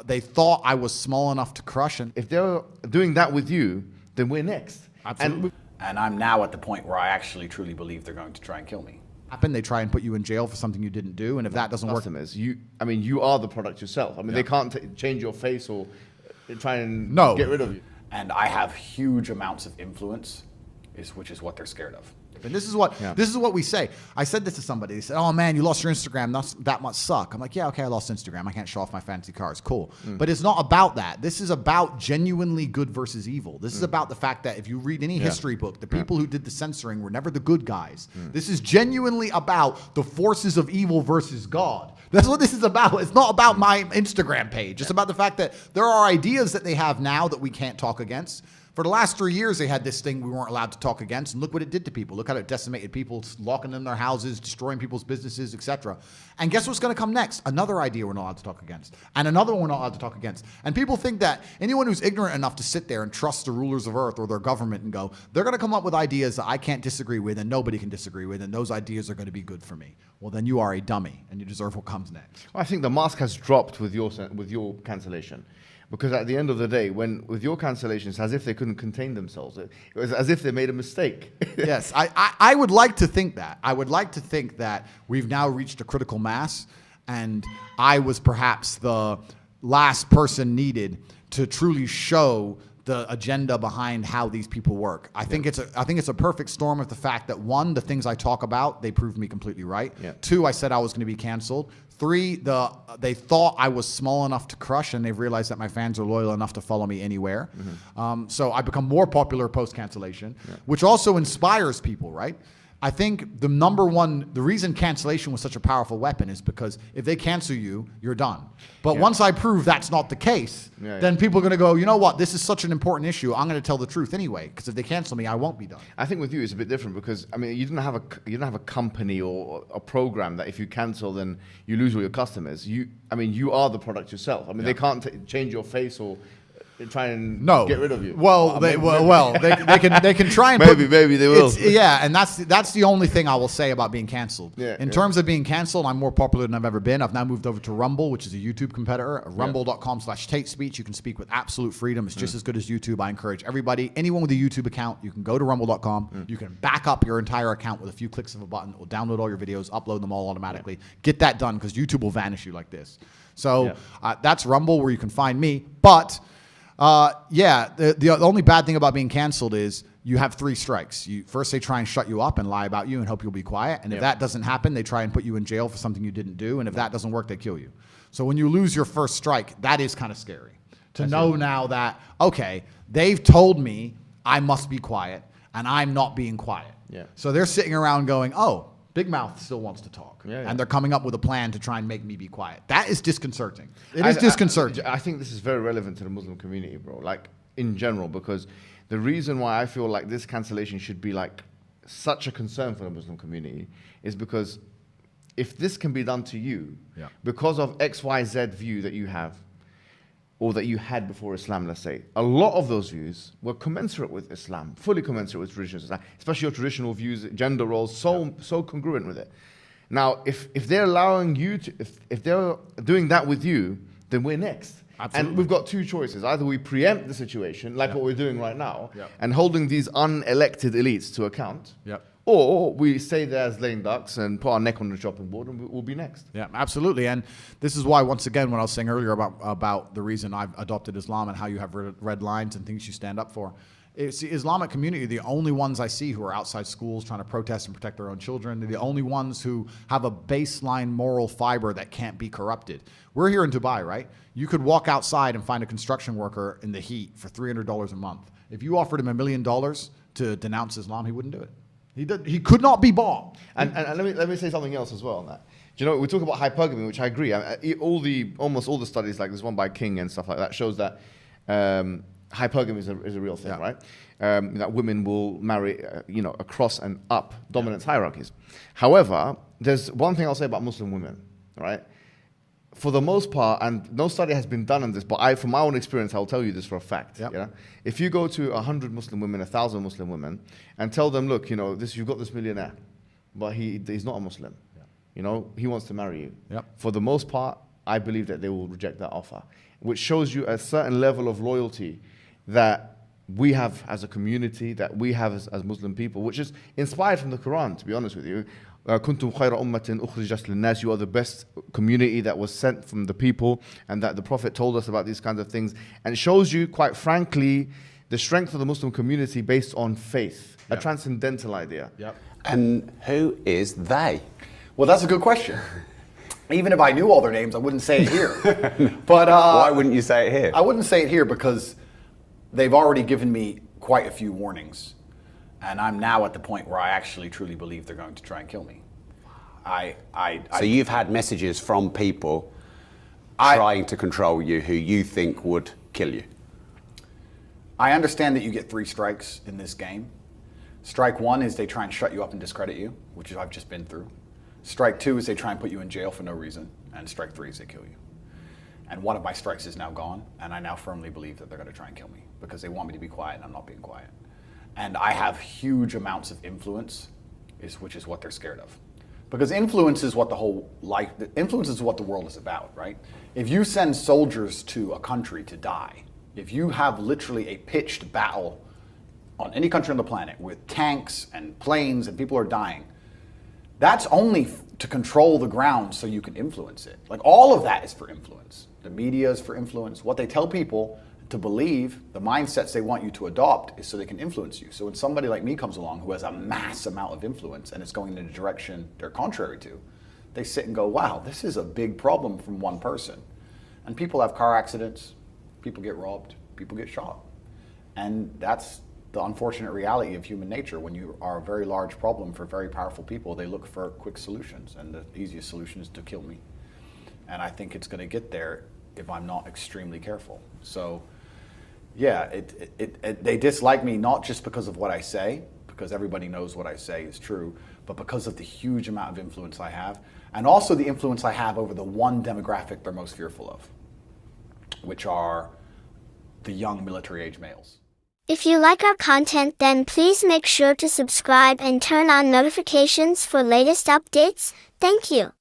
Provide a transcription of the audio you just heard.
They thought I was small enough to crush, and If they're doing that with you, then we're next. absolutely. And I'm now at the point where I actually truly believe they're going to try and kill me. They try and put you in jail for something you didn't do, and if that doesn't work, Customers, you are the product yourself. I mean, they can't change your face or try and get rid of you. And I have huge amounts of influence, which is what they're scared of. And this is what we say. I said this to somebody. They said, "Oh man, you lost your Instagram. That must suck." I'm like, "Yeah, okay, I lost Instagram. I can't show off my fancy cars. Cool." But it's not about that. This is about genuinely good versus evil. This is about the fact that if you read any history book, the people who did the censoring were never the good guys. This is genuinely about the forces of evil versus God. That's what this is about. It's not about my Instagram page. It's about the fact that there are ideas that they have now that we can't talk against. For the last 3 years, they had this thing we weren't allowed to talk against, and look what it did to people. Look how it decimated people, locking them in their houses, destroying people's businesses, etc. And guess what's going to come next? Another idea we're not allowed to talk against, and another one we're not allowed to talk against. And people think that anyone who's ignorant enough to sit there and trust the rulers of earth or their government and go, they're going to come up with ideas that I can't disagree with and nobody can disagree with, and those ideas are going to be good for me. Well, then you are a dummy, and you deserve what comes next. I think the mask has dropped with your cancellation. Because at the end of the day, with your cancellation, it's as if they couldn't contain themselves. It was as if they made a mistake. Yes, I would like to think that. I would like to think that we've now reached a critical mass, and I was perhaps the last person needed to truly show the agenda behind how these people work. I think it's a perfect storm of the fact that, one, the things I talk about, they proved me completely right. Yeah. Two, I said I was going to be canceled. Three, they thought I was small enough to crush, and they've realized that my fans are loyal enough to follow me anywhere. So I become more popular post-cancellation, which also inspires people, right? I think the reason cancellation was such a powerful weapon is because if they cancel you, you're done. But once I prove that's not the case, then people are going to go, you know what, this is such an important issue, I'm going to tell the truth anyway, because if they cancel me, I won't be done. I think with you it's a bit different because, I mean, you don't have a company or a program that if you cancel, then you lose all your customers. You are the product yourself. I mean, they can't change your face or try and get rid of you. Well, they can try and maybe they will. And that's the only thing I will say about being canceled. In terms of being canceled, I'm more popular than I've ever been. I've now moved over to Rumble, which is a YouTube competitor. Rumble.com/Tate Speech. You can speak with absolute freedom. It's just as good as YouTube. I encourage everybody, anyone with a YouTube account, you can go to Rumble.com. You can back up your entire account with a few clicks of a button. It will download all your videos, upload them all automatically. Get that done because YouTube will vanish you like this. So that's Rumble, where you can find me. But the only bad thing about being canceled is you have 3 strikes. First, they try and shut you up and lie about you and hope you'll be quiet. And if that doesn't happen, they try and put you in jail for something you didn't do. And if that doesn't work, they kill you. So when you lose your first strike, that is kind of scary. To know now that, okay, they've told me I must be quiet and I'm not being quiet. So they're sitting around going, oh, Big Mouth still wants to talk. And they're coming up with a plan to try and make me be quiet. That is disconcerting. It is disconcerting. I think this is very relevant to the Muslim community, bro. Like, in general, because the reason why I feel like this cancellation should be like such a concern for the Muslim community is because if this can be done to you because of XYZ view that you have, or that you had before Islam, let's say, a lot of those views were commensurate with Islam, fully commensurate with traditional Islam, especially your traditional views, gender roles, so congruent with it. Now, if they're allowing you to, if they're doing that with you, then we're next. Absolutely. And we've got 2 choices. Either we preempt the situation, like what we're doing right now, and holding these unelected elites to account, or we stay there as lame ducks and put our neck on the chopping board and we'll be next. Yeah, absolutely. And this is why, once again, when I was saying earlier about the reason I've adopted Islam and how you have red lines and things you stand up for, it's the Islamic community, the only ones I see who are outside schools trying to protest and protect their own children. They're the only ones who have a baseline moral fiber that can't be corrupted. We're here in Dubai, right? You could walk outside and find a construction worker in the heat for $300 a month. If you offered him $1 million to denounce Islam, he wouldn't do it. He could not be bought. And let me say something else as well on that. Do you know, we talk about hypergamy, which I agree. Almost all the studies, like this one by King and stuff like that, shows that hypergamy is a real thing, right? That women will marry, across and up dominance hierarchies. However, there's one thing I'll say about Muslim women, right? For the most part, and no study has been done on this, but from my own experience, I'll tell you this for a fact. If you go to 100 Muslim women, 1,000 Muslim women, and tell them, look, you've got this millionaire, but he's not a Muslim. He wants to marry you. For the most part, I believe that they will reject that offer, which shows you a certain level of loyalty that we have as a community, that we have as Muslim people, which is inspired from the Quran, to be honest with you. كنتم خير أمة أخرجت للناس. You are the best community that was sent from the people, and that the Prophet told us about these kinds of things. And it shows you, quite frankly, the strength of the Muslim community based on faith, a transcendental idea. Yep. And who is they? Well, that's a good question. Even if I knew all their names, I wouldn't say it here. But why wouldn't you say it here? I wouldn't say it here because they've already given me quite a few warnings. And I'm now at the point where I actually truly believe they're going to try and kill me. So you've had messages from people trying to control you who you think would kill you? I understand that you get 3 strikes in this game. Strike 1 is they try and shut you up and discredit you, which I've just been through. Strike 2 is they try and put you in jail for no reason. And strike 3 is they kill you. And one of my strikes is now gone, and I now firmly believe that they're going to try and kill me because they want me to be quiet and I'm not being quiet. And I have huge amounts of influence, which is what they're scared of. Because influence is what influence is what the world is about, right? If you send soldiers to a country to die, if you have literally a pitched battle on any country on the planet with tanks and planes and people are dying, that's only to control the ground so you can influence it. Like, all of that is for influence. The media is for influence. What they tell people to believe, the mindsets they want you to adopt, is so they can influence you. So when somebody like me comes along who has a mass amount of influence and it's going in a direction they're contrary to, they sit and go, wow, this is a big problem from one person. And people have car accidents, people get robbed, people get shot. And that's the unfortunate reality of human nature. When you are a very large problem for very powerful people, they look for quick solutions, and the easiest solution is to kill me. And I think it's going to get there if I'm not extremely careful. So yeah, they dislike me not just because of what I say, because everybody knows what I say is true, but because of the huge amount of influence I have, and also the influence I have over the one demographic they're most fearful of, which are the young military-age males. If you like our content, then please make sure to subscribe and turn on notifications for latest updates. Thank you.